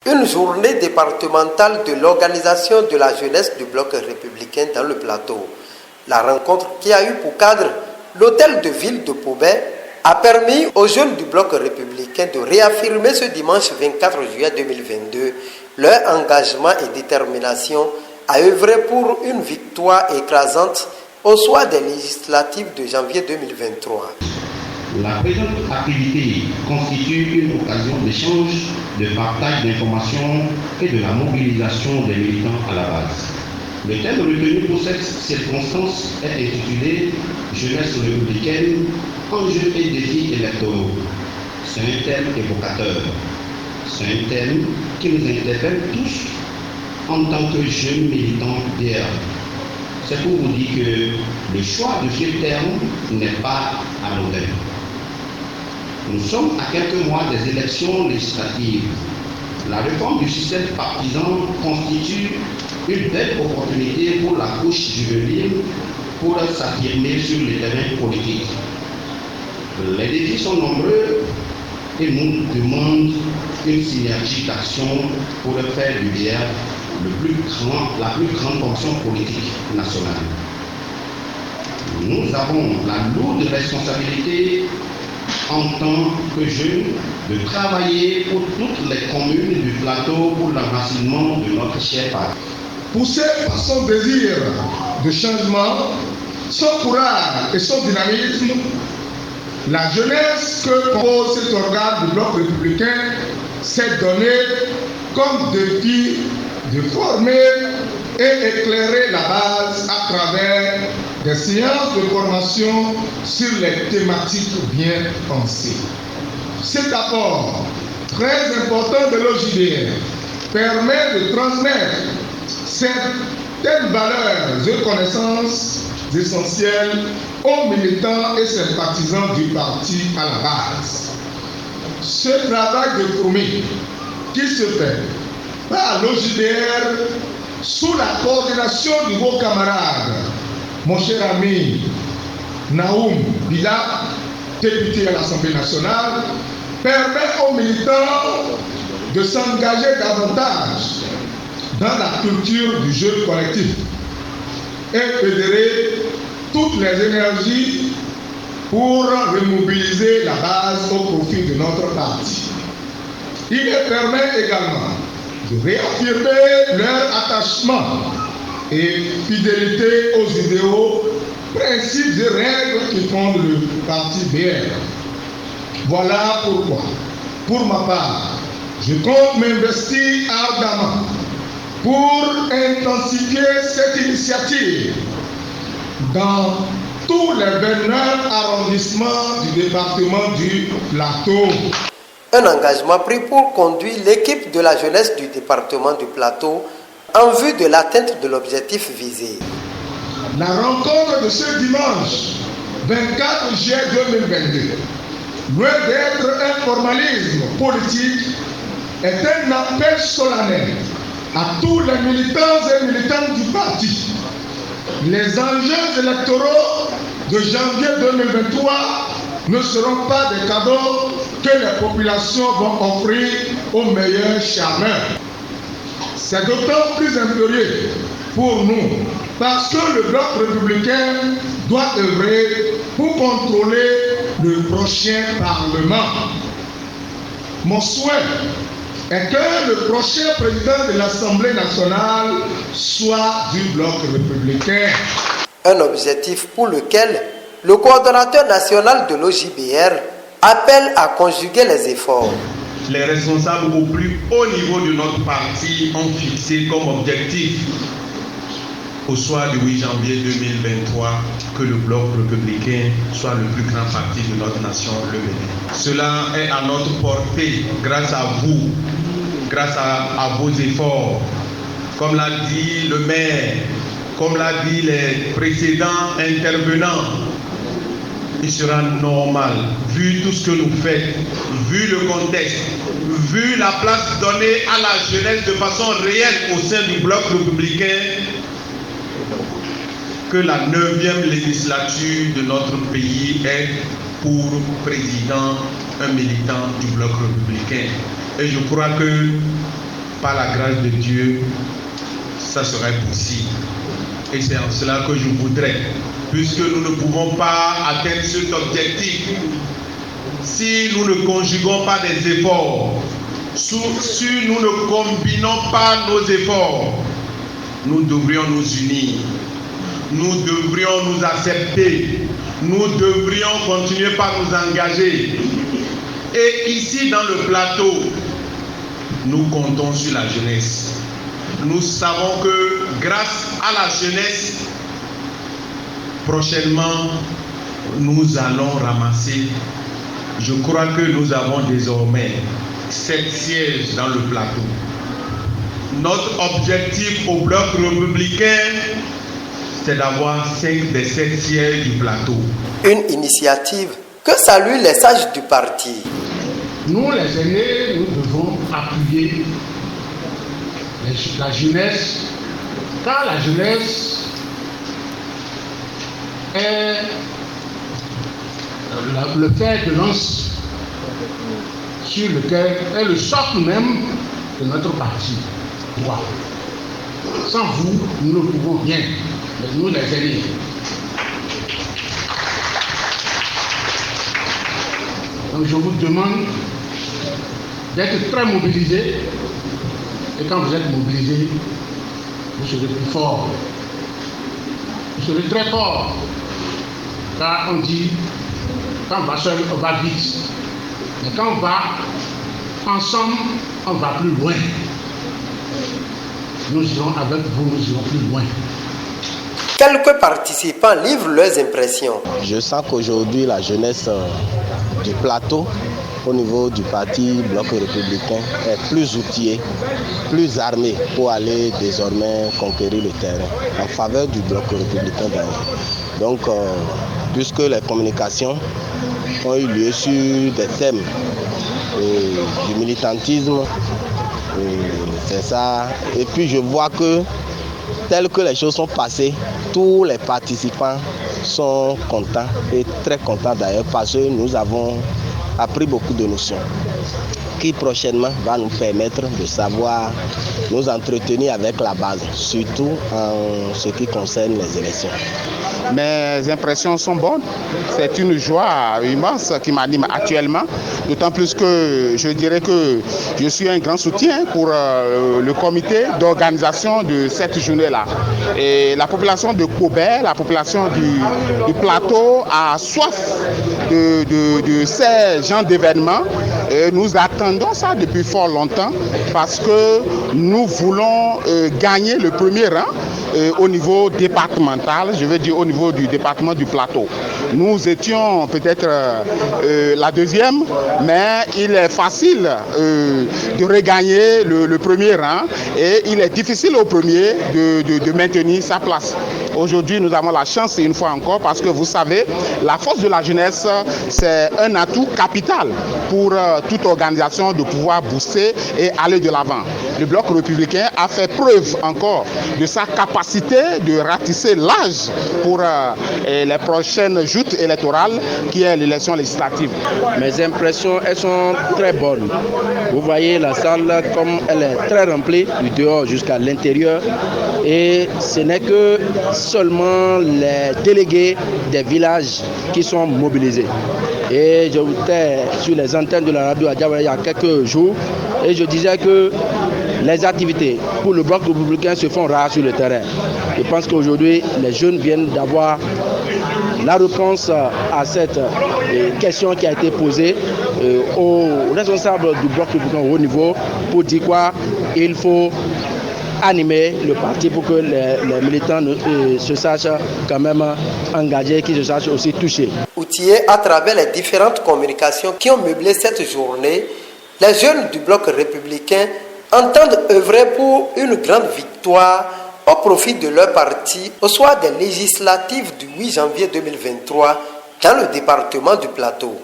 Une journée départementale de l'organisation de la jeunesse du bloc républicain dans le plateau. La rencontre qui a eu pour cadre l'hôtel de ville de Poubet a permis aux jeunes du bloc républicain de réaffirmer ce dimanche 24 juillet 2022 leur engagement et détermination à œuvrer pour une victoire écrasante au soir des législatives de janvier 2023. La présente activité constitue une occasion d'échange, de partage d'informations et de la mobilisation des militants à la base. Le thème retenu pour cette circonstance est intitulé « Jeunesse républicaine, enjeux et défis électoraux ». C'est un thème évocateur. C'est un thème qui nous interpelle tous en tant que jeunes militants d'hier. C'est pour vous dire que le choix de ce terme n'est pas anodin. Nous sommes à quelques mois des élections législatives. La réforme du système partisan constitue une belle opportunité pour la couche juvénile pour s'affirmer sur le terrain politique. Les défis sont nombreux et nous demandent une synergie d'action pour faire du BR la plus grande fonction politique nationale. Nous avons la lourde responsabilité en tant que jeunes de travailler pour toutes les communes du plateau pour l'enracinement de notre cher parti. Pousser par son désir de changement, son courage et son dynamisme, la jeunesse que compose cet organe du bloc républicain s'est donnée comme défi de former et éclairer la base à travers des séances de formation sur les thématiques bien pensées. Cet apport très important de l'OJBR permet de transmettre certaines valeurs et connaissances essentielles aux militants et sympathisants du parti à la base. Ce travail de fourmi qui se fait par l'OJBR sous la coordination de vos camarades, mon cher ami Naoum Bila, député à l'Assemblée nationale, permet aux militants de s'engager davantage dans la culture du jeu collectif et fédérer toutes les énergies pour remobiliser la base au profit de notre parti. Il les permet également de réaffirmer leur attachement et fidélité aux idéaux, principes et règles qui fondent le parti BR. Voilà pourquoi, pour ma part, je compte m'investir ardemment pour intensifier cette initiative dans tous les 29 arrondissements du département du Plateau. Un engagement pris pour conduire l'équipe de la jeunesse du département du Plateau en vue de l'atteinte de l'objectif visé. La rencontre de ce dimanche 24 juillet 2022, loin d'être un formalisme politique, est un appel solennel à tous les militants et militantes du parti. Les enjeux électoraux de janvier 2023 ne seront pas des cadeaux que les populations vont offrir aux meilleurs charmeurs. C'est d'autant plus impérieux pour nous parce que le bloc républicain doit œuvrer pour contrôler le prochain Parlement. Mon souhait est que le prochain président de l'Assemblée nationale soit du bloc républicain. Un objectif pour lequel le coordonnateur national de l'OJBR appelle à conjuguer les efforts. Les responsables au plus haut niveau de notre parti ont fixé comme objectif au soir du 8 janvier 2023 que le bloc républicain soit le plus grand parti de notre nation, le Bénin. Cela est à notre portée grâce à vous, grâce à vos efforts. Comme l'a dit le maire, comme l'a dit les précédents intervenants, il sera normal, vu tout ce que nous faites, vu le contexte, vu la place donnée à la jeunesse de façon réelle au sein du bloc républicain, que la 9e législature de notre pays est pour président un militant du bloc républicain. Et je crois que par la grâce de Dieu, ça serait possible. Et c'est en cela que je voudrais, puisque nous ne pouvons pas atteindre cet objectif si nous ne conjuguons pas des efforts, si nous ne combinons pas nos efforts. Nous devrions nous unir, nous devrions nous accepter, nous devrions continuer par nous engager. Et ici dans le plateau, nous comptons sur la jeunesse. Nous savons que grâce à la jeunesse, prochainement, nous allons ramasser. Je crois que nous avons désormais 7 sièges dans le plateau. Notre objectif au bloc républicain, c'est d'avoir 5 des 7 sièges du plateau. Une initiative que saluent les sages du parti. Nous, les aînés, nous devons appuyer la jeunesse, car la jeunesse est le fer de lance sur lequel est le socle même de notre parti. Wow. Sans vous, nous ne pouvons rien, mais nous les aînés. Donc je vous demande d'être très mobilisés, et quand vous êtes mobilisés, vous serez plus forts. Vous serez très forts, car on dit, quand on va seul, on va vite, mais quand on va ensemble, on va plus loin. Nous irons avec vous, nous irons plus loin. Quelques participants livrent leurs impressions. Je sens qu'aujourd'hui, la jeunesse du plateau, au niveau du parti Bloc républicain, est plus outillée, plus armée pour aller désormais conquérir le terrain en faveur du Bloc républicain d'Aïe. Donc, puisque les communications ont eu lieu sur des thèmes du militantisme, c'est ça. Et puis je vois que, tel que les choses sont passées, tous les participants sont contents et très contents d'ailleurs parce que nous avons appris beaucoup de notions qui prochainement va nous permettre de savoir nous entretenir avec la base, surtout en ce qui concerne les élections. Mes impressions sont bonnes. C'est une joie immense qui m'anime actuellement. D'autant plus que je dirais que je suis un grand soutien pour le comité d'organisation de cette journée-là. Et la population de Pobé, la population du plateau a soif de ces genres d'événements. Et nous attendons ça depuis fort longtemps parce que nous voulons gagner le premier rang au niveau départemental, je veux dire au niveau du département du plateau. Nous étions peut-être la deuxième, mais il est facile de regagner le premier rang et il est difficile au premier de maintenir sa place. Aujourd'hui, nous avons la chance une fois encore parce que vous savez, la force de la jeunesse, c'est un atout capital pour toute organisation de pouvoir booster et aller de l'avant. Le Bloc républicain a fait preuve encore de sa capacité de ratisser l'âge pour les prochaines joutes électorales qui est l'élection législative. Mes impressions, elles sont très bonnes. Vous voyez la salle comme elle est très remplie du dehors jusqu'à l'intérieur et ce n'est que seulement les délégués des villages qui sont mobilisés. Et je vous étais sur les antennes de la radio à Diawara il y a quelques jours et je disais que les activités pour le Bloc républicain se font rares sur le terrain. Je pense qu'aujourd'hui, les jeunes viennent d'avoir la réponse à cette question qui a été posée aux responsables du Bloc républicain au haut niveau pour dire quoi il faut animer le parti pour que les militants se sachent quand même engagés, qu'ils se sachent aussi touchés. Outillés à travers les différentes communications qui ont meublé cette journée, les jeunes du Bloc républicain entendent œuvrer pour une grande victoire au profit de leur parti au soir des législatives du 8 janvier 2023 dans le département du Plateau.